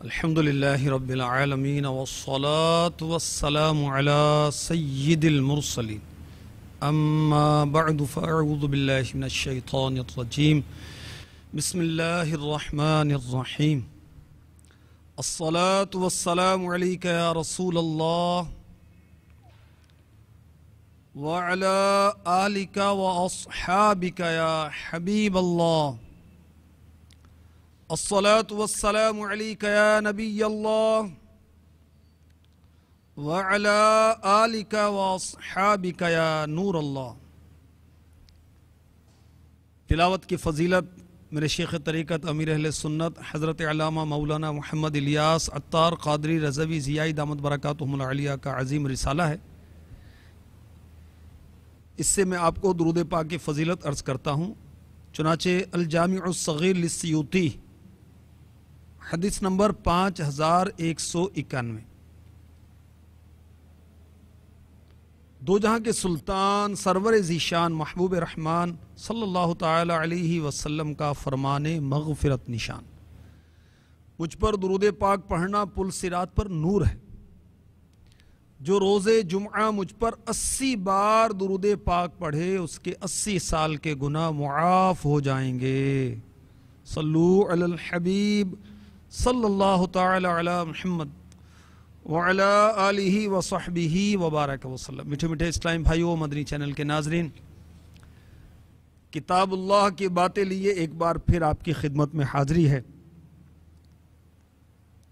الحمد للہ رب العالمین والصلاة والسلام علی سید المرسلین اما بعد فاعوذ باللہ من الشیطان الرجیم بسم اللہ الرحمن الرحیم الصلاة والسلام علیک یا رسول اللہ وعلى آلك وأصحابك يا حبيب الله الصلاة والسلام عليك يا نبي الله وعلى آلك وأصحابك يا نور الله. تلاوت کی فضیلت میرے شیخ طریقت امیر اہل سنت حضرت علامہ مولانا محمد الیاس عطار قادری رضوی ضیائی دامت برکاتہم العالیہ کا عظیم رسالہ ہے. اس سے میں آپ کو درود پاک کی فضیلت عرض کرتا ہوں. چنانچہ الجامع الصغیر للسیوطی حدیث نمبر 5191. دو جہاں کے سلطان سرور ذیشان محبوب رحمان صلی اللہ تعالی علیہ وسلم کا فرمان مغفرت نشان. مجھ پر درود پاک پڑھنا پل صراط پر نور ہے. جو روز جمعہ مجھ پر 80 بار درود پاک پڑھے اس کے 80 سال کے گناہ معاف ہو جائیں گے. صلو علی الحبیب صلی اللہ تعالی علی محمد وعلی آلہ وصحبہ وبارک وسلم. میٹھے میٹھے اسلام بھائیو، مدنی چینل کے ناظرین، کتاب اللہ کی باتیں لیے ایک بار پھر آپ کی خدمت میں حاضری ہے.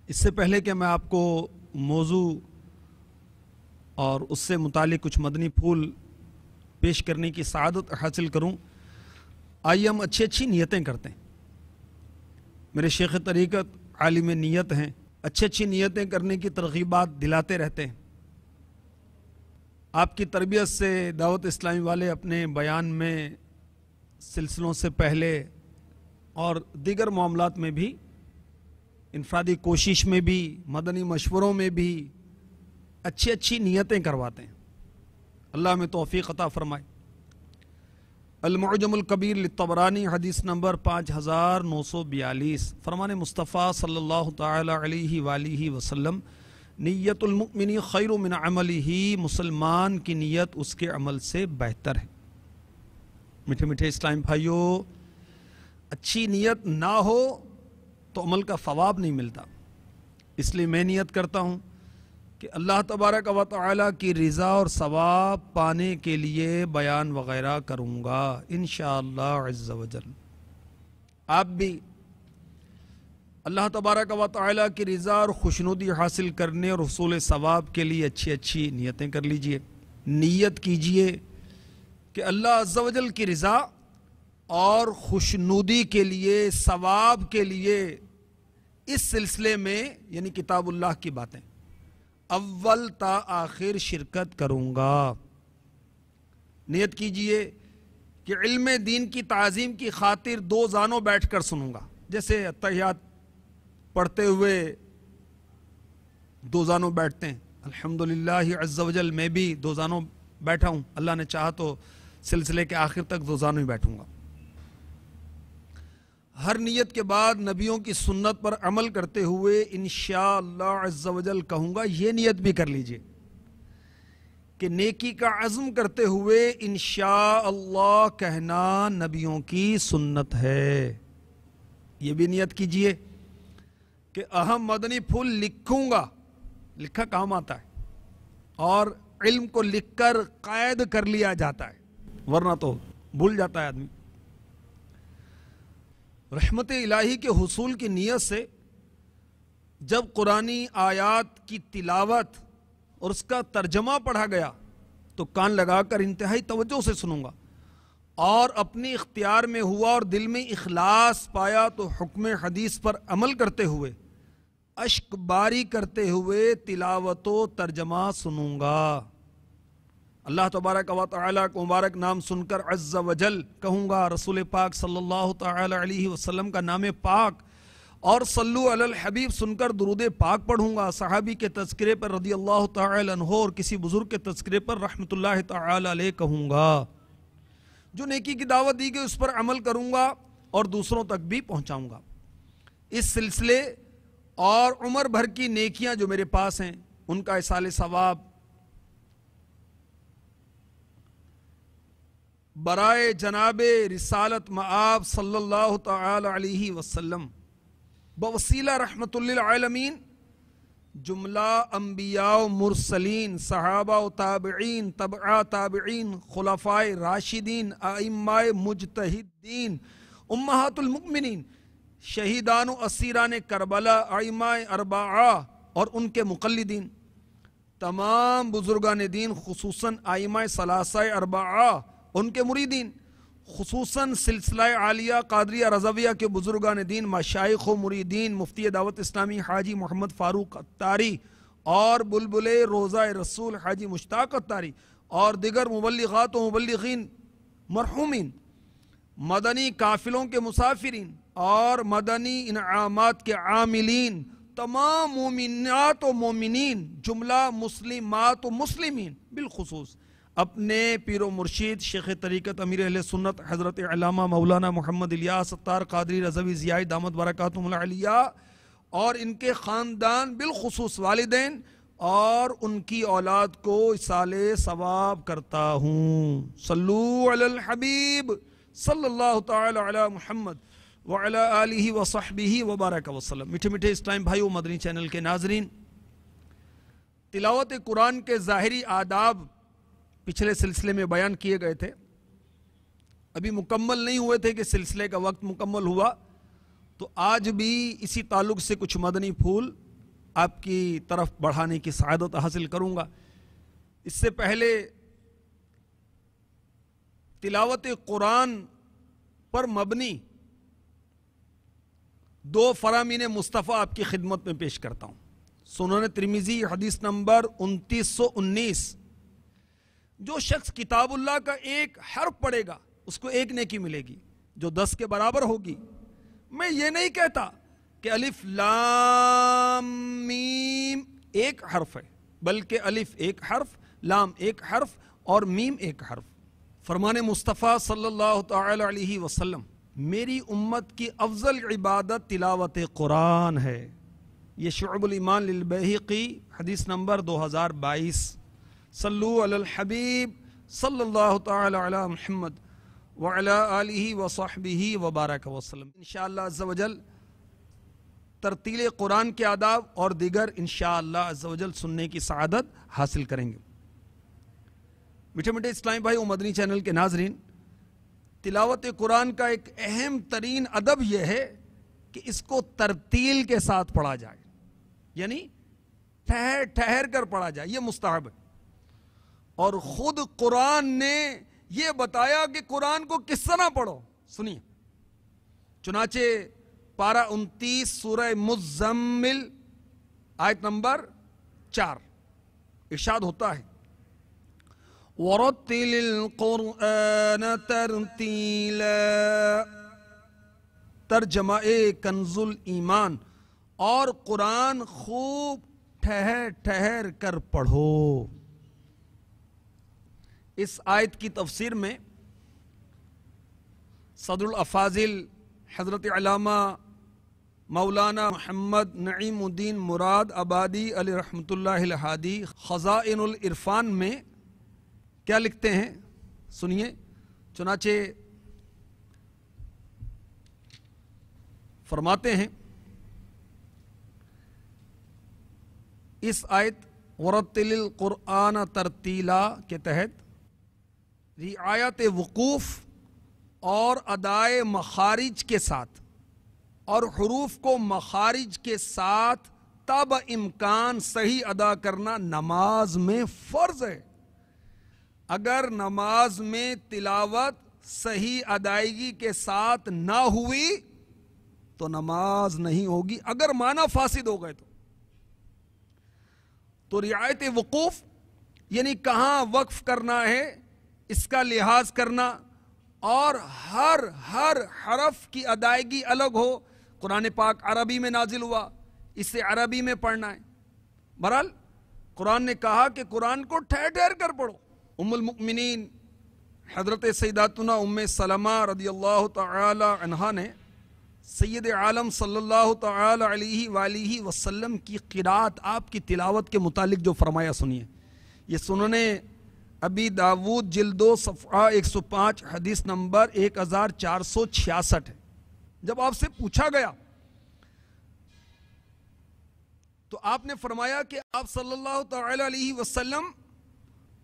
اس سے پہلے کہ میں آپ کو موضوع اور اس سے متعلق کچھ مدنی پھول پیش کرنے کی سعادت حاصل کروں، آئیے ہم اچھی نیتیں کرتے ہیں. میرے شیخ طریقت عالم نیت ہیں، اچھی نیتیں کرنے کی ترغیبات دلاتے رہتے ہیں. آپ کی تربیت سے دعوت اسلامی والے اپنے بیان میں سلسلوں سے پہلے اور دیگر معاملات میں بھی، انفرادی کوشش میں بھی، مدنی مشوروں میں بھی اچھی نیتیں کرواتے ہیں. اللہ میں توفیق عطا فرمائے. المعجم الکبیر للطبرانی حدیث نمبر 5942. فرمان مصطفیٰ صلی اللہ تعالی علیہ وآلہ وسلم، نیت المؤمن خیر من عملہ. مسلمان کی نیت اس کے عمل سے بہتر ہے. میٹھے میٹھے اسلام بھائیو، اچھی نیت نہ ہو تو عمل کا ثواب نہیں ملتا. اس لیے میں نیت کرتا ہوں کہ اللہ تبارک و تعالی کی رضا اور ثواب پانے کے لیے بیان وغیرہ کروں گا انشاءاللہ عز و جل. آپ بھی اللہ تبارک و تعالی کی رضا اور خوشنودی حاصل کرنے اور حصول ثواب کے لیے اچھی نیتیں کر لیجئے. نیت کیجئے کہ اللہ عز و جل کی رضا اور خوشنودی کے لیے، ثواب کے لیے اس سلسلے میں، یعنی کتاب اللہ کی باتیں، اول تا آخر شرکت کروں گا. نیت کیجئے کہ علم دین کی تعظیم کی خاطر 2 زانوں بیٹھ کر سنوں گا. جیسے اتحیات پڑھتے ہوئے 2 زانوں بیٹھتے ہیں، الحمدللہ عز و جل میں بھی 2 زانوں بیٹھا ہوں. اللہ نے چاہا تو سلسلے کے آخر تک 2 زانوں ہی بیٹھوں گا. ہر نیت کے بعد نبیوں کی سنت پر عمل کرتے ہوئے انشاءاللہ عز و جل کہوں گا. یہ نیت بھی کر لیجئے کہ نیکی کا عزم کرتے ہوئے انشاءاللہ کہنا نبیوں کی سنت ہے. یہ بھی نیت کیجئے کہ اہم مدنی پھول لکھوں گا. لکھا کام آتا ہے اور علم کو لکھ کر قید کر لیا جاتا ہے، ورنہ تو بھول جاتا ہے آدمی. رحمت الہی کے حصول کی نیت سے جب قرآنی آیات کی تلاوت اور اس کا ترجمہ پڑھا گیا تو کان لگا کر انتہائی توجہ سے سنوں گا، اور اپنی اختیار میں ہوا اور دل میں اخلاص پایا تو حکم حدیث پر عمل کرتے ہوئے، اشک باری کرتے ہوئے تلاوت و ترجمہ سنوں گا. اللہ تبارک و تعالیٰ کو مبارک نام سن کر عز و جل کہوں گا. رسول پاک صلی اللہ تعالی علیہ وسلم کا نام پاک اور صلو علی الحبیب سن کر درود پاک پڑھوں گا. صحابی کے تذکرے پر رضی اللہ تعالی عنہ اور کسی بزرگ کے تذکرے پر رحمت اللہ تعالی علیہ کہوں گا. جو نیکی کی دعوت دی گئی اس پر عمل کروں گا اور دوسروں تک بھی پہنچاؤں گا. اس سلسلے اور عمر بھر کی نیکیاں جو میرے پاس ہیں ان کا ایصال ثواب برائے جناب رسالت مآب صلی اللہ تعالی علیہ وسلم بوسیلہ رحمت للعالمین جملہ انبیاء و مرسلین، صحابہ و تابعین، تبع تابعین، خلفائے راشدین، ائمہ مجتہدین، امہات المؤمنین، شہیدان و اسیران کربلا، ائمہ اربعہ اور ان کے مقلدین، تمام بزرگان دین خصوصاً ائمہ ثلاثہ اربعہ ان کے مریدین، خصوصاً سلسلہ عالیہ قادریہ رضویہ کے بزرگان دین، مشائخ و مریدین، مفتی دعوت اسلامی حاجی محمد فاروق اتاری اور بلبل روضہ رسول حاجی مشتاق اتاری اور دیگر مبلغات و مبلغین مرحومین، مدنی قافلوں کے مسافرین اور مدنی انعامات کے عاملین، تمام مومنات و مومنین، جملہ مسلمات و مسلمین، بالخصوص اپنے پیر و مرشید شیخ طریقت امیر اہل سنت حضرت علامہ مولانا محمد الیاس ستار قادری رضوی زیائی دامت برکاتہم العلیہ اور ان کے خاندان، بالخصوص والدین اور ان کی اولاد کو ایصال ثواب کرتا ہوں۔ صلو علی الحبیب صلی اللہ تعالی علی محمد وعلی آلہ وصحبہ وبارک وسلم۔ میٹھے میٹھے اسلام بھائیو، مدنی چینل کے ناظرین، تلاوت قرآن کے ظاہری آداب پچھلے سلسلے میں بیان کیے گئے تھے، ابھی مکمل نہیں ہوئے تھے کہ سلسلے کا وقت مکمل ہوا، تو آج بھی اسی تعلق سے کچھ مدنی پھول آپ کی طرف بڑھانے کی سعادت حاصل کروں گا۔ اس سے پہلے تلاوت قرآن پر مبنی دو فرامین مصطفیٰ آپ کی خدمت میں پیش کرتا ہوں۔ سنن ترمذی حدیث نمبر 2919، جو شخص کتاب اللہ کا ایک حرف پڑھے گا اس کو ایک نیکی ملے گی جو 10 کے برابر ہوگی۔ میں یہ نہیں کہتا کہ الف لام میم ایک حرف ہے، بلکہ الف ایک حرف، لام ایک حرف اور میم ایک حرف۔ فرمان مصطفیٰ صلی اللہ تعالی علیہ وسلم، میری امت کی افضل عبادت تلاوت قرآن ہے۔ یہ شعب الایمان للبیہقی حدیث نمبر 2022۔ صلو علی الحبیب صلی اللہ تعالی علی محمد وعلی آلہ وصحبہ وبارک وسلم۔ انشاءاللہ عز و جل ترتیل قرآن کے آداب اور دیگر انشاءاللہ عز و جل سننے کی سعادت حاصل کریں گے۔ میٹھے میٹھے اسلامی بھائی و مدنی چینل کے ناظرین، تلاوت قرآن کا ایک اہم ترین ادب یہ ہے کہ اس کو ترتیل کے ساتھ پڑھا جائے، یعنی ٹھہر ٹھہر کر پڑھا جائے، یہ مستحب ہے۔ اور خود قرآن نے یہ بتایا کہ قرآن کو کس طرح پڑھو، سنیے۔ چنانچہ پارہ 29 سورہ مزمل آیت نمبر 4 ارشاد ہوتا ہے، وَرَتِّلِ الْقُرْآنَ تَرْتِيلًا، ترجمہ کنز الایمان، اور قرآن خوب ٹھہر ٹھہر کر پڑھو۔ اس آیت کی تفسیر میں صدر الافاضل حضرت علامہ مولانا محمد نعیم الدین مراد آبادی علیہ رحمۃ اللہ الہادی خزائن العرفان میں کیا لکھتے ہیں، سنیے۔ چنانچہ فرماتے ہیں اس آیت وَرَتِّلِ الْقُرْآنَ تَرْتِيلًا کے تحت رعایت وقوف اور ادائے مخارج کے ساتھ اور حروف کو مخارج کے ساتھ تب امکان صحیح ادا کرنا نماز میں فرض ہے۔ اگر نماز میں تلاوت صحیح ادائیگی کے ساتھ نہ ہوئی تو نماز نہیں ہوگی، اگر معنی فاسد ہو گئے تو رعایت وقوف یعنی کہاں وقف کرنا ہے اس کا لحاظ کرنا، اور ہر حرف کی ادائیگی الگ ہو۔ قرآن پاک عربی میں نازل ہوا، اسے عربی میں پڑھنا ہے۔ بہرحال قرآن نے کہا کہ قرآن کو ٹھہر ٹھہر کر پڑھو۔ ام المؤمنین حضرت سیداتنا ام سلمہ رضی اللہ تعالی عنہا نے سید عالم صلی اللہ تعالی علیہ وآلہ وسلم کی قرات، آپ کی تلاوت کے متعلق جو فرمایا سنیے. یہ سنن ابی داود جلد 2 صفحہ 105 حدیث نمبر 1466 ہے. جب آپ سے پوچھا گیا تو آپ نے فرمایا کہ آپ صلی اللہ تعالی علیہ وسلم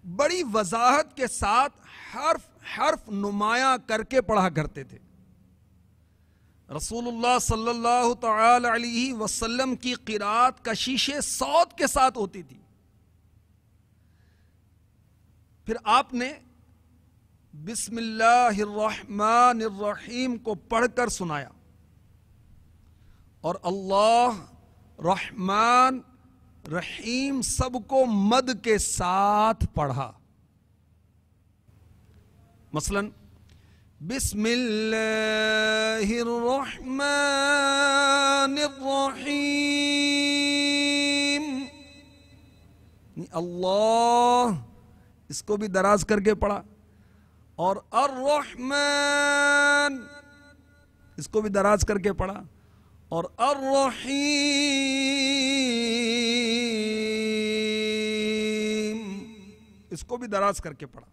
بڑی وضاحت کے ساتھ حرف حرف نمایاں کر کے پڑھا کرتے تھے. رسول اللہ صلی اللہ تعالی علیہ وسلم کی قرات کشیش صوت کے ساتھ ہوتی تھی. پھر آپ نے بسم اللہ الرحمن الرحیم کو پڑھ کر سنایا اور اللہ رحمان رحیم سب کو مد کے ساتھ پڑھا. مثلا بسم اللہ الرحمن الرحیم، اللہ اس کو بھی دراز کر کے پڑھا، اور الرحمن اس کو بھی دراز کر کے پڑھا، اور الرحیم اس کو بھی دراز کر کے پڑھا.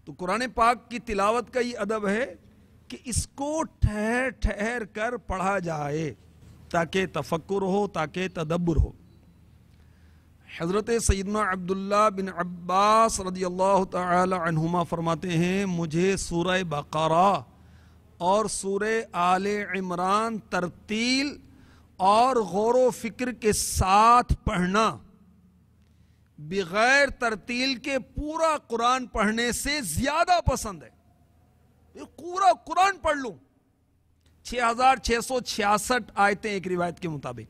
تو قرآن پاک کی تلاوت کا یہ ادب ہے کہ اس کو ٹھہر ٹھہر کر پڑھا جائے تاکہ تفکر ہو، تاکہ تدبر ہو. حضرت سیدنا عبداللہ بن عباس رضی اللہ تعالی عنہما فرماتے ہیں مجھے سورہ بقرہ اور سورہ آل عمران ترتیل اور غور و فکر کے ساتھ پڑھنا بغیر ترتیل کے پورا قرآن پڑھنے سے زیادہ پسند ہے. پورا قرآن پڑھ لوں، 6666 آیتیں ایک روایت کے مطابق،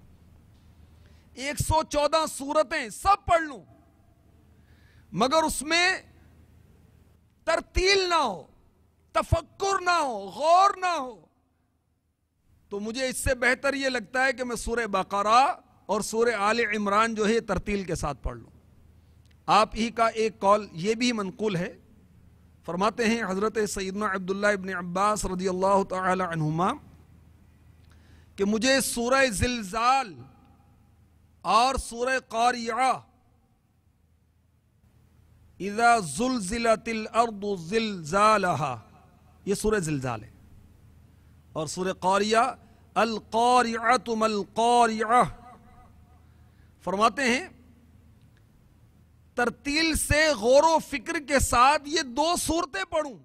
114 سورتیں سب پڑھ لوں، مگر اس میں ترتیل نہ ہو، تفکر نہ ہو، غور نہ ہو، تو مجھے اس سے بہتر یہ لگتا ہے کہ میں سورہ بقرہ اور سورہ آل عمران جو ہے ترتیل کے ساتھ پڑھ لوں. آپ ہی کا ایک قول یہ بھی منقول ہے، فرماتے ہیں حضرت سیدنا عبداللہ ابن عباس رضی اللہ تعالی عنہما کہ مجھے سورہ زلزال اور سورہ قاریعہ اذا زلزلت الارض زلزالہا، یہ سورہ زلزال ہے، اور سورہ قاریعہ القاریعۃ ما القاریعہ، فرماتے ہیں ترتیل سے غور و فکر کے ساتھ یہ 2 سورتیں پڑھوں.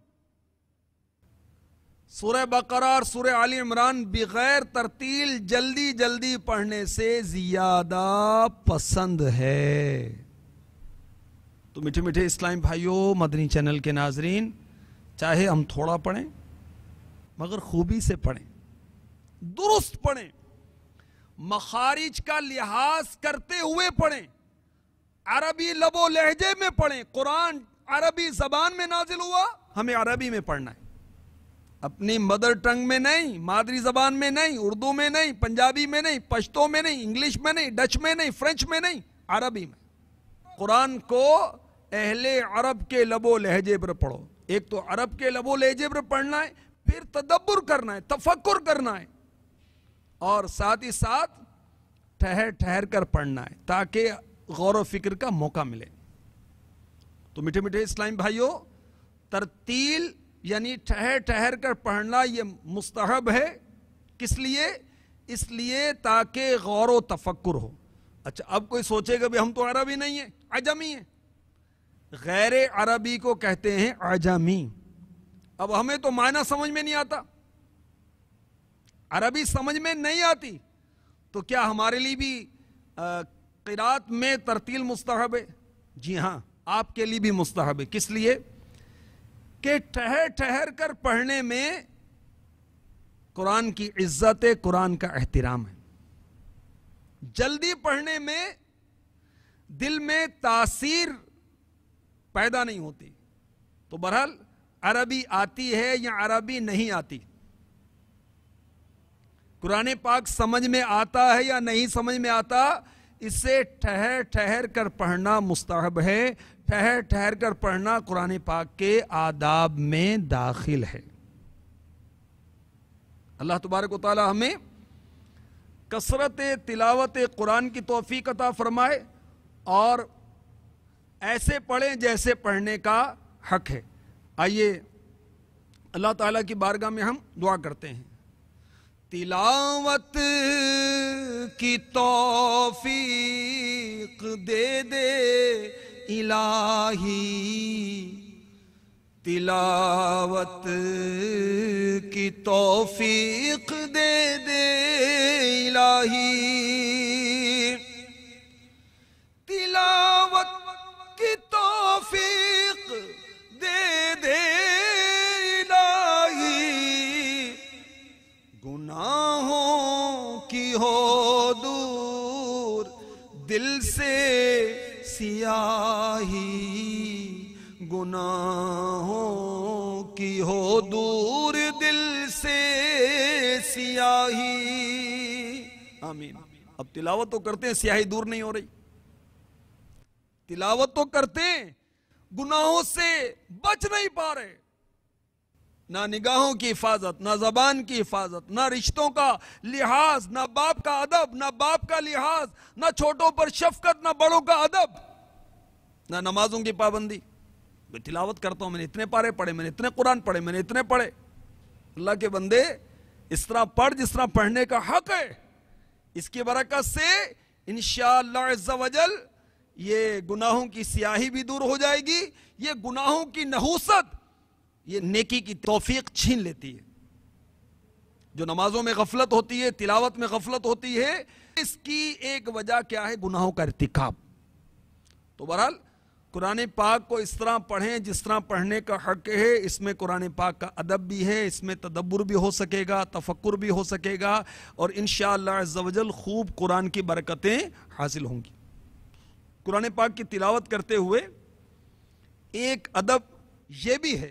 سورہ بقرہ اور سورہ آل عمران بغیر ترتیل جلدی جلدی پڑھنے سے زیادہ پسند ہے. تو میٹھے میٹھے اسلام بھائیوں، مدنی چینل کے ناظرین، چاہے ہم تھوڑا پڑھیں مگر خوبی سے پڑھیں، درست پڑھیں، مخارج کا لحاظ کرتے ہوئے پڑھیں، عربی لب و لہجے میں پڑھیں. قرآن عربی زبان میں نازل ہوا، ہمیں عربی میں پڑھنا ہے، اپنی مدر ٹنگ میں نہیں، مادری زبان میں نہیں، اردو میں نہیں، پنجابی میں نہیں، پشتو میں نہیں، انگلش میں نہیں، ڈچ میں نہیں، فرنچ میں نہیں، عربی میں. قرآن کو اہل عرب کے لب و لہجے پر پڑھو. ایک تو عرب کے لب و لہجے پر پڑھنا ہے، پھر تدبر کرنا ہے، تفکر کرنا ہے، اور ساتھ ہی ساتھ ٹھہر ٹھہر کر پڑھنا ہے تاکہ غور و فکر کا موقع ملے. تو میٹھے میٹھے اسلام بھائیوں، ترتیل یعنی ٹھہر ٹھہر کر پڑھنا یہ مستحب ہے. کس لیے؟ اس لیے تاکہ غور و تفکر ہو. اچھا، اب کوئی سوچے گا بھی ہم تو عربی نہیں ہیں، عجمی ہیں. غیر عربی کو کہتے ہیں عجمی. اب ہمیں تو معنی سمجھ میں نہیں آتا، عربی سمجھ میں نہیں آتی، تو کیا ہمارے لیے بھی قرات میں ترتیل مستحب ہے؟ جی ہاں، آپ کے لیے بھی مستحب ہے. کس لیے؟ کہ ٹھہر ٹھہر کر پڑھنے میں قرآن کی عزت ہے، قرآن کا احترام ہے. جلدی پڑھنے میں دل میں تاثیر پیدا نہیں ہوتی. تو بہرحال عربی آتی ہے یا عربی نہیں آتی، قرآن پاک سمجھ میں آتا ہے یا نہیں سمجھ میں آتا، اسے ٹھہر ٹھہر کر پڑھنا مستحب ہے. ٹھہر ٹھہر کر پڑھنا قرآن پاک کے آداب میں داخل ہے. اللہ تبارک و تعالی ہمیں کثرت تلاوت قرآن کی توفیق عطا فرمائے اور ایسے پڑھیں جیسے پڑھنے کا حق ہے۔ آئیے اللہ تعالیٰ کی بارگاہ میں ہم دعا کرتے ہیں۔ تلاوت کی توفیق دے دے الہی، تلاوت کی توفیق دے دے الہی، تلاوت کی توفیق دے دے الہی، گناہوں کی ہو دور دل سے سیاہی، گناہوں کی ہو دور دل سے سیاہی، آمین۔ اب تلاوت تو کرتے ہیں، سیاہی دور نہیں ہو رہی، تلاوت تو کرتے ہیں، گناہوں سے بچ نہیں پا رہے، نہ نگاہوں کی حفاظت، نہ زبان کی حفاظت، نہ رشتوں کا لحاظ، نہ باپ کا ادب، نہ باپ کا لحاظ، نہ چھوٹوں پر شفقت، نہ بڑوں کا ادب، نہ نمازوں کی پابندی۔ میں تلاوت کرتا ہوں، میں نے اتنے پارے پڑھے، میں نے اتنے قرآن پڑھے، میں نے اتنے پڑھے۔ اللہ کے بندے اس طرح پڑھ جس طرح پڑھنے کا حق ہے، اس کی برکت سے انشاءاللہ عز و جل یہ گناہوں کی سیاہی بھی دور ہو جائے گی، یہ گناہوں کی نحوست یہ نیکی کی توفیق چھین لیتی ہے۔ جو نمازوں میں غفلت ہوتی ہے، تلاوت میں غفلت ہوتی ہے، اس کی ایک وجہ کیا ہے؟ گناہوں کا ارتکاب۔ تو بہرحال قرآن پاک کو اس طرح پڑھیں جس طرح پڑھنے کا حق ہے، اس میں قرآن پاک کا ادب بھی ہے، اس میں تدبر بھی ہو سکے گا، تفکر بھی ہو سکے گا، اور انشاءاللہ عز و جل خوب قرآن کی برکتیں حاصل ہوں گی۔ قرآن پاک کی تلاوت کرتے ہوئے ایک ادب یہ بھی ہے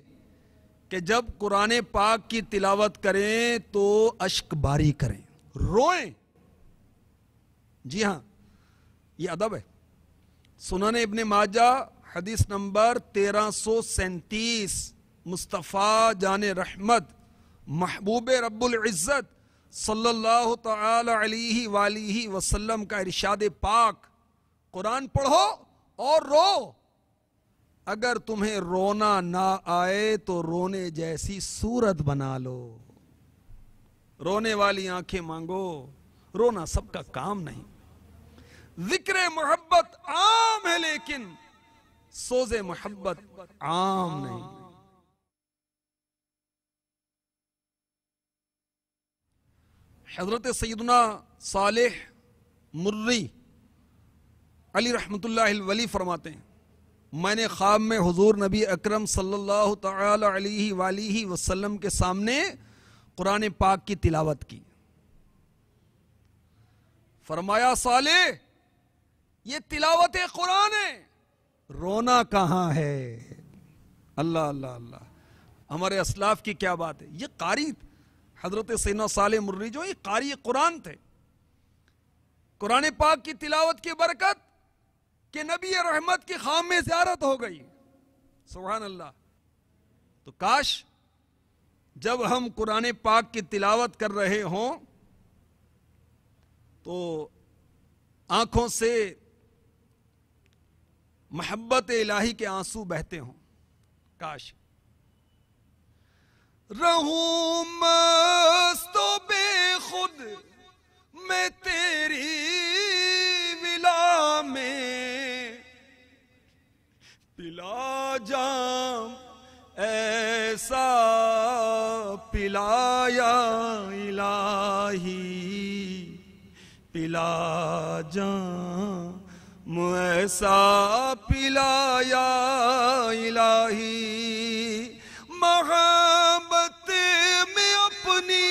کہ جب قرآن پاک کی تلاوت کریں تو اشک باری کریں، روئیں۔ جی ہاں، یہ ادب ہے۔ سنن ابن ماجہ حدیث نمبر 1337، مصطفیٰ جان رحمت محبوب رب العزت صلی اللہ تعالی علیہ وآلہ وسلم کا ارشاد پاک، قرآن پڑھو اور رو، اگر تمہیں رونا نہ آئے تو رونے جیسی صورت بنا لو، رونے والی آنکھیں مانگو، رونا سب کا کام نہیں، ذکر محبت عام ہے لیکن سوز محبت عام نہیں۔ حضرت سیدنا صالح مری علی رحمت اللہ الولی فرماتے ہیں، میں نے خواب میں حضور نبی اکرم صلی اللہ تعالی علیہ وآلہ وسلم کے سامنے قرآن پاک کی تلاوت کی۔ فرمایا صالح یہ تلاوت قرآن ہے، رونا کہاں ہے؟ اللہ اللہ اللہ، ہمارے اسلاف کی کیا بات ہے۔ یہ قاری حضرت سیدنا صالح مری جو یہ قاری قرآن تھے، قرآن پاک کی تلاوت کی برکت کہ نبی رحمت کی خام میں زیارت ہو گئی، سبحان اللہ۔ تو کاش جب ہم قرآن پاک کی تلاوت کر رہے ہوں تو آنکھوں سے محبت الہی کے آنسو بہتے ہوں، کاش۔ رہوں مست و بے خود میں تیری ولا میں، پلا جام ایسا پلایا الہی، پلا جام ایسا پلایا الہی، محبت میں اپنی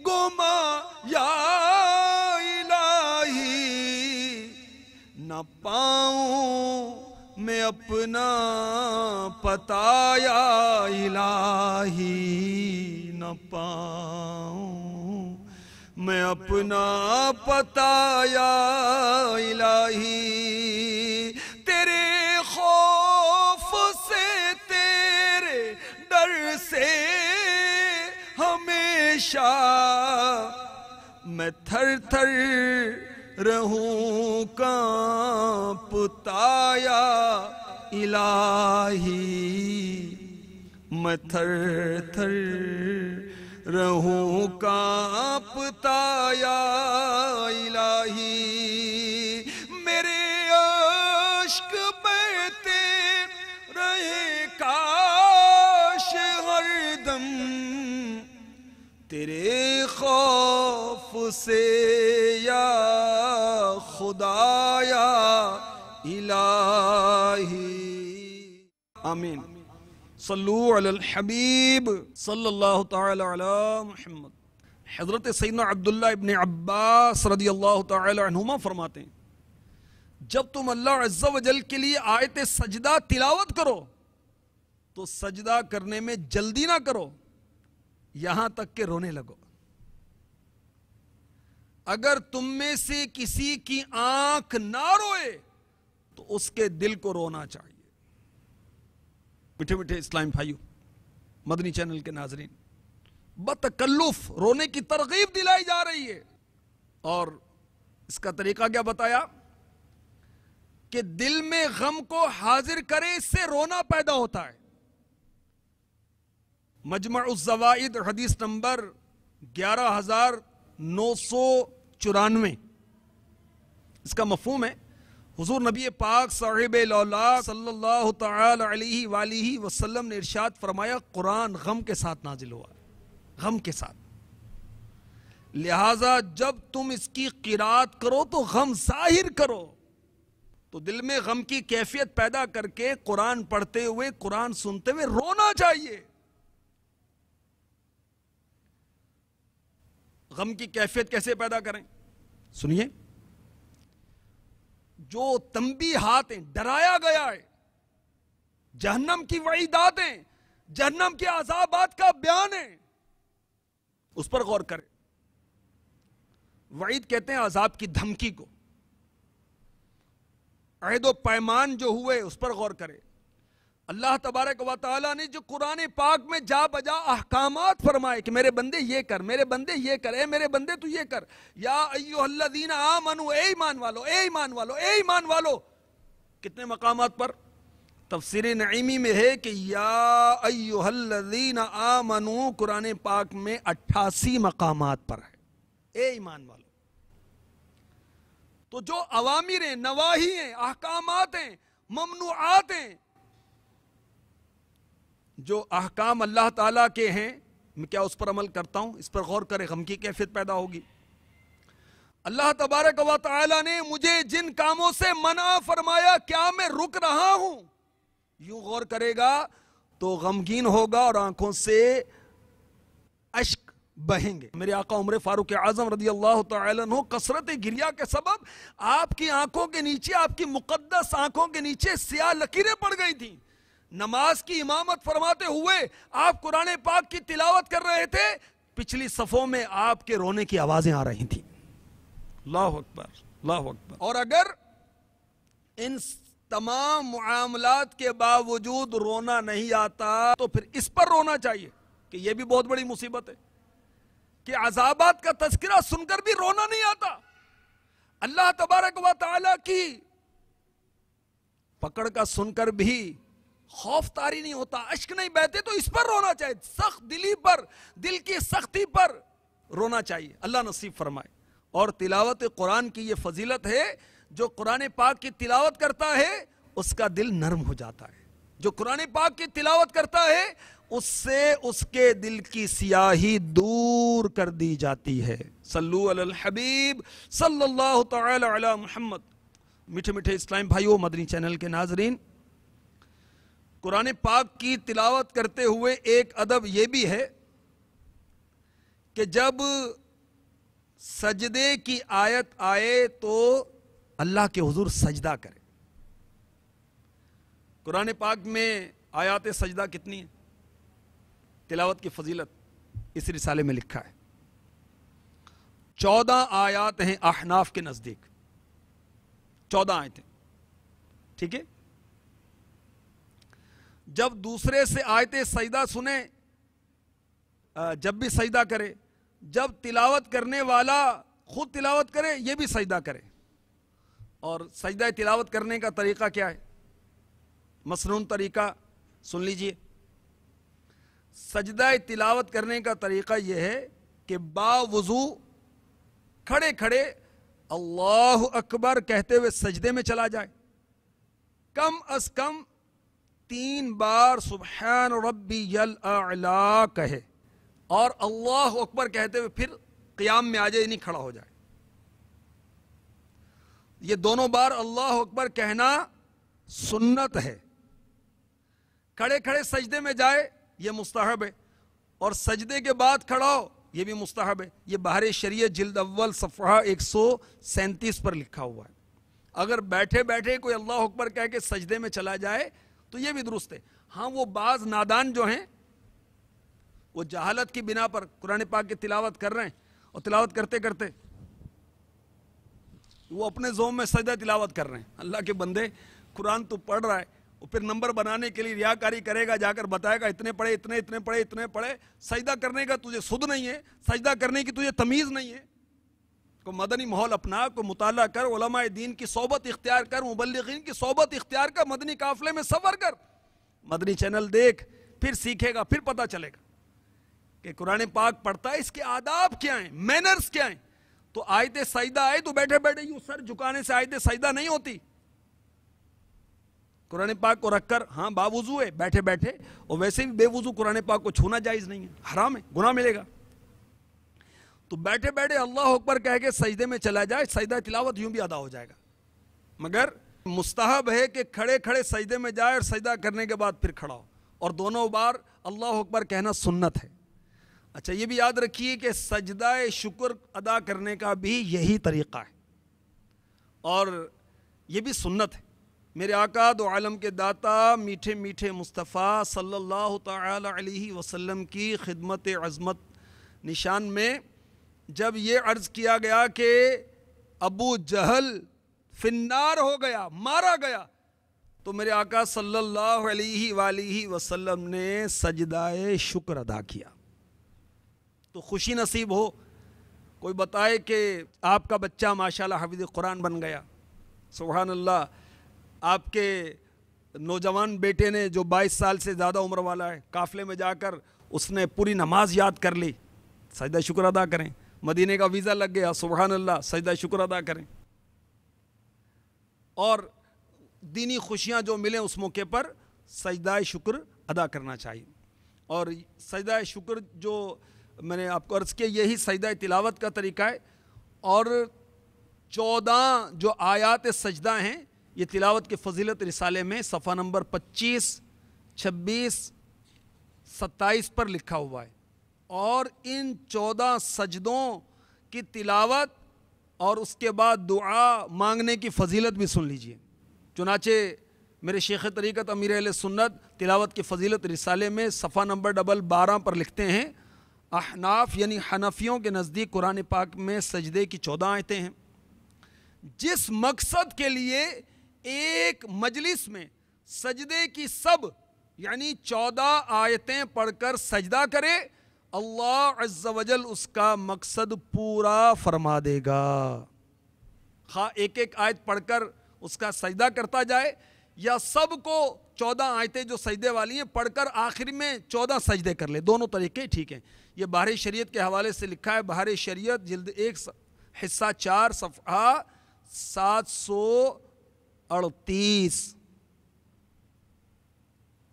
گما یا الہی، نہ پاؤں میں اپنا پتا یا الہی، نہ پاؤں میں اپنا پتا یا الہی، تیرے خوف سے تیرے ڈر سے ہمیں شاہ میں تھر تھر رہوں کانپتا یا الہی، میں تھر تھر رہوں کانپتا یا الہی، میرے عشق بہتے رہے کاش ہر دم تیرے خوف سے یا خدا یا الہی۔ آمین۔ صلو علی الحبیب صلی اللہ تعالی علی محمد۔ حضرت سیدنا عبداللہ ابن عباس رضی اللہ تعالی عنہما فرماتے ہیں جب تم اللہ عز و جل کے لیے آیت سجدہ تلاوت کرو تو سجدہ کرنے میں جلدی نہ کرو یہاں تک کہ رونے لگو۔ اگر تم میں سے کسی کی آنکھ نہ روئے تو اس کے دل کو رونا چاہیے۔ میٹھے میٹھے اسلام بھائیو، مدنی چینل کے ناظرین، بتکلف رونے کی ترغیب دلائی جا رہی ہے، اور اس کا طریقہ کیا بتایا کہ دل میں غم کو حاضر کرے، اس سے رونا پیدا ہوتا ہے۔ مجمع الزوائد حدیث نمبر 11994، اس کا مفہوم ہے حضور نبی پاک صاحب الاولیاء صلی اللہ تعالی علیہ وآلہ وسلم نے ارشاد فرمایا قرآن غم کے ساتھ نازل ہوا، غم کے ساتھ، لہٰذا جب تم اس کی قرات کرو تو غم ظاہر کرو۔ تو دل میں غم کی کیفیت پیدا کر کے قرآن پڑھتے ہوئے، قرآن سنتے ہوئے رونا چاہیے۔ غم کی کیفیت کیسے پیدا کریں؟ سنیے، جو تنبیہات ہیں، ڈرایا گیا ہے، جہنم کی وعیدات ہیں، جہنم کے عذابات کا بیان ہے، اس پر غور کریں۔ وعید کہتے ہیں عذاب کی دھمکی کو، عہد و پیمان جو ہوئے اس پر غور کرے۔ اللہ تبارک و تعالیٰ نے جو قرآن پاک میں جا بجا احکامات فرمائے کہ میرے بندے یہ کر، میرے بندے یہ کر، اے میرے بندے تو یہ کر، یا ایھا الذین آمنوا، اے ایمان والو، اے ایمان والو، اے ایمان والو، کتنے مقامات پر؟ تفسیر نعیمی میں ہے کہ یا ایھا الذین آمنوا قرآن پاک میں 88 مقامات پر ہے، اے ایمان والو۔ تو جو اوامر ہیں، نواہی ہیں، احکامات ہیں، ممنوعات ہیں، جو احکام اللہ تعالیٰ کے ہیں، میں کیا اس پر عمل کرتا ہوں؟ اس پر غور کرے، غم کی کیفیت پیدا ہوگی۔ اللہ تبارک و تعالیٰ نے مجھے جن کاموں سے منع فرمایا، کیا میں رک رہا ہوں؟ یوں غور کرے گا تو غمگین ہوگا اور آنکھوں سے اشک بہیں گے۔ میرے آقا عمر فاروق اعظم رضی اللہ تعالیٰ عنہ کثرت گریہ کے سبب آپ کی آنکھوں کے نیچے، آپ کی مقدس آنکھوں کے نیچے سیاہ لکیریں پڑ گئی تھیں۔ نماز کی امامت فرماتے ہوئے آپ قرآن پاک کی تلاوت کر رہے تھے، پچھلی صفوں میں آپ کے رونے کی آوازیں آ رہی تھیں۔ اللہ اکبر، اللہ اکبر۔ اور اگر ان تمام معاملات کے باوجود رونا نہیں آتا تو پھر اس پر رونا چاہیے کہ یہ بھی بہت بڑی مصیبت ہے کہ عذابات کا تذکرہ سن کر بھی رونا نہیں آتا، اللہ تبارک و تعالیٰ کی پکڑ کا سن کر بھی خوف طاری نہیں ہوتا، اشک نہیں بہتے، تو اس پر رونا چاہیے، سخت دلی پر، دل کی سختی پر رونا چاہیے۔ اللہ نصیب فرمائے۔ اور تلاوت قرآن کی یہ فضیلت ہے، جو قرآن پاک کی تلاوت کرتا ہے اس کا دل نرم ہو جاتا ہے، جو قرآن پاک کی تلاوت کرتا ہے اس سے اس کے دل کی سیاہی دور کر دی جاتی ہے۔ صلو علی الحبیب صلی اللہ تعالی علی محمد۔ میٹھے میٹھے اسلام بھائیو، مدنی چینل کے ناظرین، قرآن پاک کی تلاوت کرتے ہوئے ایک ادب یہ بھی ہے کہ جب سجدے کی آیت آئے تو اللہ کے حضور سجدہ کرے۔ قرآن پاک میں آیات سجدہ کتنی ہیں؟ تلاوت کی فضیلت اس رسالے میں لکھا ہے 14 آیات ہیں احناف کے نزدیک، 14 آیتیں، ٹھیک ہے؟ جب دوسرے سے آیت سجدہ سنیں، جب بھی سجدہ کرے جب تلاوت کرنے والا خود تلاوت کرے یہ بھی سجدہ کرے. اور سجدہ تلاوت کرنے کا طریقہ کیا ہے؟ مسنون طریقہ سن لیجئے. سجدہ تلاوت کرنے کا طریقہ یہ ہے کہ باوضو کھڑے کھڑے اللہ اکبر کہتے ہوئے سجدے میں چلا جائے. کم از کم 3 بار سبحان ربی الاعلی کہے اور اللہ اکبر کہتے ہوئے پھر قیام میں آ جائے، یعنی کھڑا ہو جائے. یہ دونوں بار اللہ اکبر کہنا سنت ہے. کھڑے کھڑے سجدے میں جائے یہ مستحب ہے، اور سجدے کے بعد کھڑا ہو یہ بھی مستحب ہے. یہ بحر شریعت جلد اول صفحہ 137 پر لکھا ہوا ہے. اگر بیٹھے بیٹھے کوئی اللہ اکبر کہہ کے سجدے میں چلا جائے تو یہ بھی درست ہے. ہاں وہ بعض نادان جو ہیں وہ جہالت کی بنا پر قرآن پاک کی تلاوت کر رہے ہیں اور تلاوت کرتے کرتے وہ اپنے ذوم میں سجدہ تلاوت کر رہے ہیں. اللہ کے بندے قرآن تو پڑھ رہا ہے، وہ پھر نمبر بنانے کے لیے ریاکاری کرے گا، جا کر بتائے گا اتنے پڑھے اتنے پڑھے. سجدہ کرنے کا تجھے سد نہیں ہے، سجدہ کرنے کی تجھے تمیز نہیں ہے. کو مدنی ماحول اپنا، کو مطالعہ کر، علماء دین کی صحبت اختیار کر، مبلغین کی صحبت اختیار کر، مدنی قافلے میں سفر کر، مدنی چینل دیکھ، پھر سیکھے گا، پھر پتہ چلے گا کہ قرآن پاک پڑھتا ہے اس کے آداب کیا ہیں، مینرز کیا ہیں. تو آیت سجدہ آئے تو بیٹھے بیٹھے یوں سر جھکانے سے آیت سجدہ نہیں ہوتی. قرآن پاک کو رکھ کر ہاں باوضو ہے بیٹھے بیٹھے، اور ویسے بھی بے وضو قرآن پاک کو چھونا جائز نہیں ہے، حرام ہے، گناہ ملے گا. تو بیٹھے بیٹھے اللہ اکبر کہہ کے سجدے میں چلا جائے، سجدہ تلاوت یوں بھی ادا ہو جائے گا. مگر مستحب ہے کہ کھڑے کھڑے سجدے میں جائے اور سجدہ کرنے کے بعد پھر کھڑا ہو، اور دونوں بار اللہ اکبر کہنا سنت ہے. اچھا یہ بھی یاد رکھیے کہ سجدہ شکر ادا کرنے کا بھی یہی طریقہ ہے اور یہ بھی سنت ہے. میرے آقا دو عالم کے داتا میٹھے میٹھے مصطفیٰ صلی اللہ تعالی علیہ وسلم کی خدمت عظمت نشان میں جب یہ عرض کیا گیا کہ ابو جہل فی النار ہو گیا، مارا گیا، تو میرے آقا صلی اللہ علیہ وآلہ وسلم نے سجدہ شکر ادا کیا. تو خوشی نصیب ہو کوئی بتائے کہ آپ کا بچہ ماشاءاللہ حافظ قرآن بن گیا، سبحان اللہ، آپ کے نوجوان بیٹے نے جو 22 سال سے زیادہ عمر والا ہے قافلے میں جا کر اس نے پوری نماز یاد کر لی، سجدہ شکر ادا کریں. مدینے کا ویزا لگ گیا، سبحان اللہ، سجدہ شکر ادا کریں. اور دینی خوشیاں جو ملیں اس موقع پر سجدہ شکر ادا کرنا چاہیے. اور سجدہ شکر جو میں نے آپ کو عرض کیا یہی سجدہ تلاوت کا طریقہ ہے. اور 14 جو آیات سجدہ ہیں یہ تلاوت کے فضیلت رسالے میں صفحہ نمبر 25 26 27 پر لکھا ہوا ہے. اور ان 14 سجدوں کی تلاوت اور اس کے بعد دعا مانگنے کی فضیلت بھی سن لیجئے. چنانچہ میرے شیخ طریقت امیر اہل سنت تلاوت کی فضیلت رسالے میں صفحہ نمبر 12 پر لکھتے ہیں احناف یعنی حنفیوں کے نزدیک قرآن پاک میں سجدے کی 14 آیتیں ہیں. جس مقصد کے لیے ایک مجلس میں سجدے کی سب یعنی 14 آیتیں پڑھ کر سجدہ کرے، اللہ عز و جل اس کا مقصد پورا فرما دے گا. خواہ ایک ایک آیت پڑھ کر اس کا سجدہ کرتا جائے یا سب کو 14 آیتیں جو سجدے والی ہیں پڑھ کر آخر میں 14 سجدے کر لے، دونوں طریقے ٹھیک ہیں. یہ بحر شریعت کے حوالے سے لکھا ہے، بحر شریعت جلد 1 حصہ 4 صفحہ 738.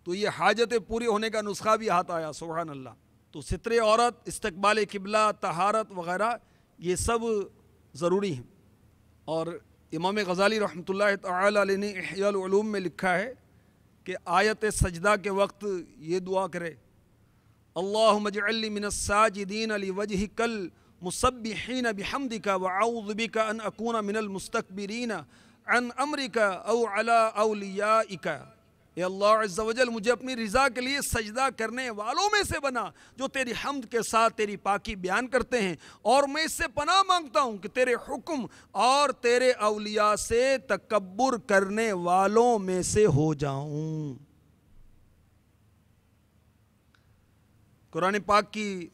تو یہ حاجت پوری ہونے کا نسخہ بھی ہاتھ آیا، سبحان اللہ. تو ستر عورت، استقبال قبلہ، طہارت وغیرہ یہ سب ضروری ہیں. اور امام غزالی رحمۃ اللہ تعالی علیہ نے احیاء العلوم میں لکھا ہے کہ آیت سجدہ کے وقت یہ دعا کرے اللہم اجعلنی من الساجدین لوجہک المسبحین بحمدک واعوذ بک ان اکون من المستکبرین عن امرک او علی اولیائک. اے اللہ عز و جل مجھے اپنی رضا کے لیے سجدہ کرنے والوں میں سے بنا جو تیری حمد کے ساتھ تیری پاکی بیان کرتے ہیں، اور میں اس سے پناہ مانگتا ہوں کہ تیرے حکم اور تیرے اولیاء سے تکبر کرنے والوں میں سے ہو جاؤں. قرآن پاک کی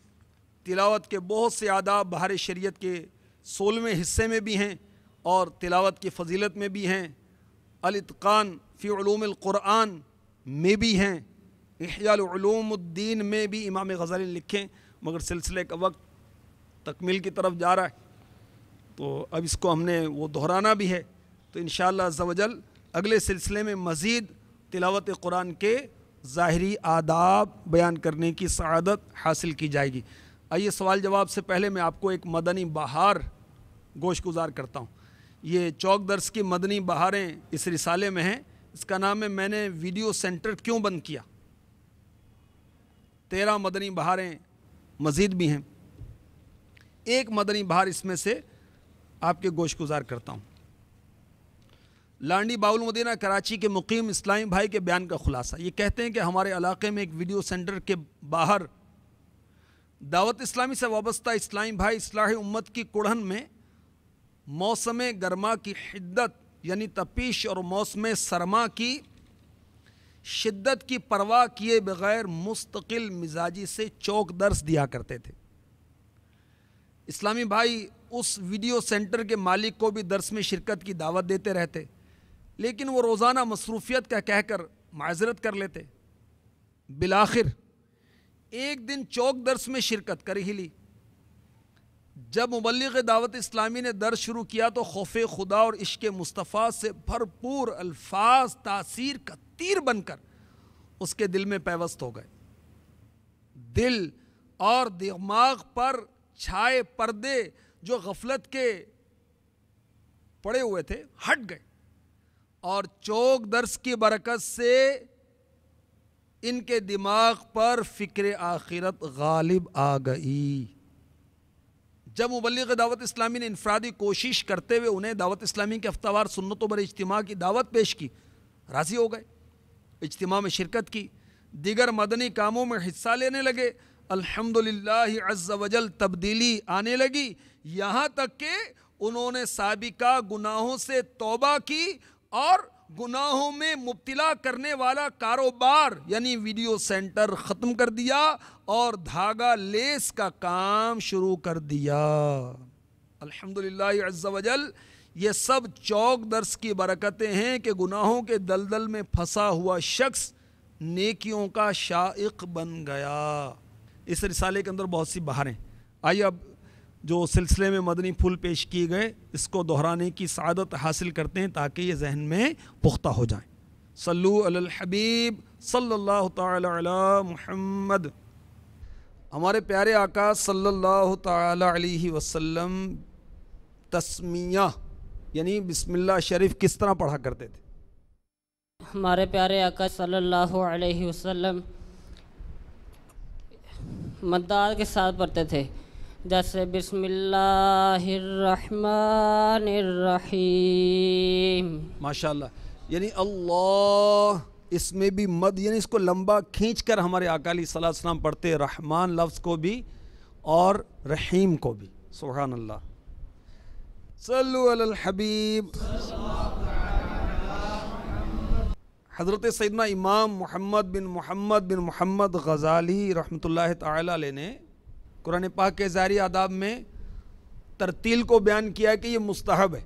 تلاوت کے بہت سے آداب بہار شریعت کے 16ویں حصے میں بھی ہیں اور تلاوت کی فضیلت میں بھی ہیں، الاتقان فی علوم القرآن میں بھی ہیں، احیاء علوم الدین میں بھی امام غزالی لکھیں، مگر سلسلے کا وقت تکمیل کی طرف جا رہا ہے تو اب اس کو ہم نے وہ دہرانا بھی ہے، تو انشاءاللہ عز و جل اگلے سلسلے میں مزید تلاوت قرآن کے ظاہری آداب بیان کرنے کی سعادت حاصل کی جائے گی۔ آئیے سوال جواب سے پہلے میں آپ کو ایک مدنی بہار گوش گزار کرتا ہوں۔ یہ چوک درس کی مدنی بہاریں اس رسالے میں ہیں، اس کا نام ہے میں نے ویڈیو سینٹر کیوں بند کیا۔ 13 مدنی بہاریں مزید بھی ہیں، ایک مدنی بہار اس میں سے آپ کے گوش گزار کرتا ہوں۔ لانڈی باول مدینہ کراچی کے مقیم اسلامی بھائی کے بیان کا خلاصہ، یہ کہتے ہیں کہ ہمارے علاقے میں ایک ویڈیو سینٹر کے باہر دعوت اسلامی سے وابستہ اسلامی بھائی اصلاح امت کی کڑھن میں موسم گرما کی حدت یعنی تپش اور موسم سرما کی شدت کی پرواہ کیے بغیر مستقل مزاجی سے چوک درس دیا کرتے تھے۔ اسلامی بھائی اس ویڈیو سینٹر کے مالک کو بھی درس میں شرکت کی دعوت دیتے رہتے، لیکن وہ روزانہ مصروفیت کا کہہ کر معذرت کر لیتے۔ بالآخر ایک دن چوک درس میں شرکت کر ہی لی۔ جب مبلغ دعوت اسلامی نے درس شروع کیا تو خوف خدا اور عشق مصطفیٰ سے بھرپور الفاظ تاثیر کا تیر بن کر اس کے دل میں پیوست ہو گئے۔ دل اور دماغ پر چھائے پردے جو غفلت کے پڑے ہوئے تھے ہٹ گئے اور چوک درس کی برکت سے ان کے دماغ پر فکر آخرت غالب آ گئی۔ جب مبلغ دعوت اسلامی نے انفرادی کوشش کرتے ہوئے انہیں دعوت اسلامی کے ہفتہ وار سنتوں پر اجتماع کی دعوت پیش کی، راضی ہو گئے، اجتماع میں شرکت کی، دیگر مدنی کاموں میں حصہ لینے لگے۔ الحمدللہ عز و جل تبدیلی آنے لگی، یہاں تک کہ انہوں نے سابقہ گناہوں سے توبہ کی اور گناہوں میں مبتلا کرنے والا کاروبار یعنی ویڈیو سینٹر ختم کر دیا اور دھاگا لیس کا کام شروع کر دیا۔ الحمدللہ عز و جل یہ سب چوک درس کی برکتیں ہیں کہ گناہوں کے دلدل میں پھنسا ہوا شخص نیکیوں کا شائق بن گیا۔ اس رسالے کے اندر بہت سی بہاریں، آئیے اب جو سلسلے میں مدنی پھول پیش کیے گئے اس کو دہرانے کی سعادت حاصل کرتے ہیں تاکہ یہ ذہن میں پختہ ہو جائیں۔ صلو علی الحبیب صلی اللہ تعالی علی محمد۔ ہمارے پیارے آقا صلی اللہ تعالی علیہ وسلم تسمیہ یعنی بسم اللہ شریف کس طرح پڑھا کرتے تھے؟ ہمارے پیارے آقا صلی اللہ علیہ وسلم مداد کے ساتھ پڑھتے تھے، جیسے بسم اللہ الرحمن الرحیم۔ ماشاءاللہ، یعنی اللہ اس میں بھی مد یعنی اس کو لمبا کھینچ کر ہمارے آقا علیہ الصلوۃ والسلام پڑھتے، رحمان لفظ کو بھی اور رحیم کو بھی۔ سبحان اللہ، صلو علی الحبیب۔ حضرت سیدنا امام محمد بن محمد غزالی رحمۃ اللہ تعالی علیہ نے قرآن پاک کے ظاہری آداب میں ترتیل کو بیان کیا ہے کہ یہ مستحب ہے،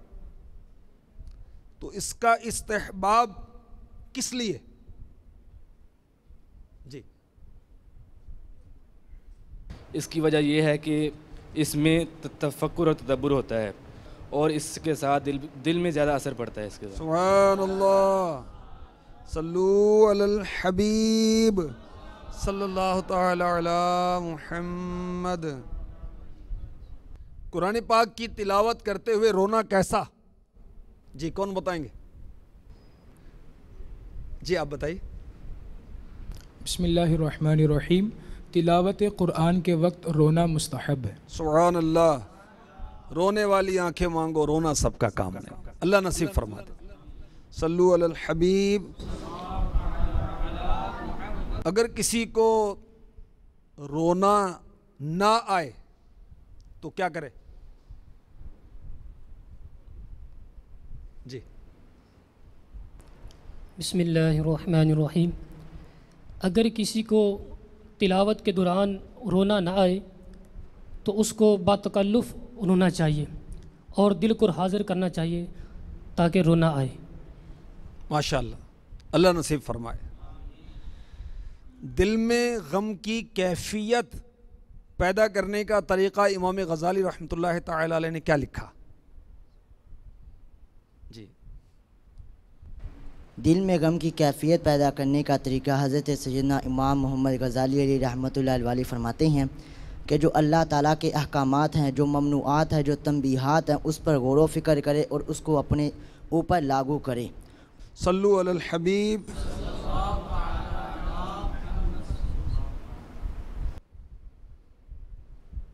تو اس کا استحباب کس لیے؟ جی، اس کی وجہ یہ ہے کہ اس میں تفکر اور تدبر ہوتا ہے اور اس کے ساتھ دل میں زیادہ اثر پڑتا ہے اس کے ساتھ۔ سبحان اللہ، صلو علی الحبیب صلی اللہ تعالی علی محمد۔ قرآن پاک کی تلاوت کرتے ہوئے رونا کیسا؟ جی کون بتائیں گے؟ جی آپ بتائیے۔ بسم اللہ الرحمن الرحیم۔ تلاوت قرآن کے وقت رونا مستحب ہے۔ سبحان اللہ، رونے والی آنکھیں مانگو، رونا سب کا کام ہے، اللہ نصیب فرما دے۔ صلو علی الحبیب۔ اگر کسی کو رونا نہ آئے تو کیا کرے؟ جی بسم اللہ الرحمن الرحیم۔ اگر کسی کو تلاوت کے دوران رونا نہ آئے تو اس کو باتکلف رونا چاہیے اور دل کو حاضر کرنا چاہیے تاکہ رونا آئے۔ ماشاءاللہ، اللہ نصیب فرمائے۔ دل میں غم کی کیفیت پیدا کرنے کا طریقہ امام غزالی رحمۃ اللہ تعالی علیہ نے کیا لکھا؟ جی، دل میں غم کی کیفیت پیدا کرنے کا طریقہ حضرت سیدنا امام محمد غزالی علیہ رحمۃ اللہ علیہ فرماتے ہیں کہ جو اللہ تعالیٰ کے احکامات ہیں، جو ممنوعات ہیں، جو تنبیہات ہیں، اس پر غور و فکر کرے اور اس کو اپنے اوپر لاگو کرے۔ صلو علی الحبیب۔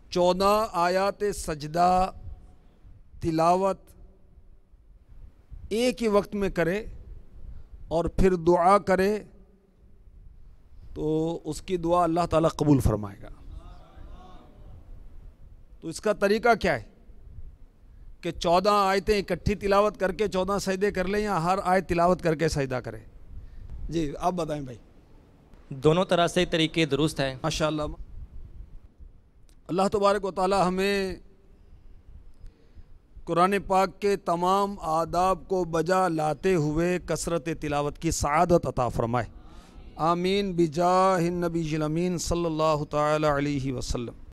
14 آیات سجدہ تلاوت ایک ہی وقت میں کرے اور پھر دعا کرے تو اس کی دعا اللہ تعالیٰ قبول فرمائے گا۔ تو اس کا طریقہ کیا ہے کہ 14 آیتیں اکٹھی تلاوت کر کے 14 سجدے کر لیں یا ہر آیت تلاوت کر کے سجدہ کرے؟ جی آپ بتائیں بھائی۔ دونوں طرح سے طریقے درست ہیں۔ ماشاءاللہ، اللہ تبارک و تعالی ہمیں قرآن پاک کے تمام آداب کو بجا لاتے ہوئے کثرت تلاوت کی سعادت عطا فرمائے۔ آمین بجاہ النبی الامین صلی اللہ تعالی علیہ وسلم۔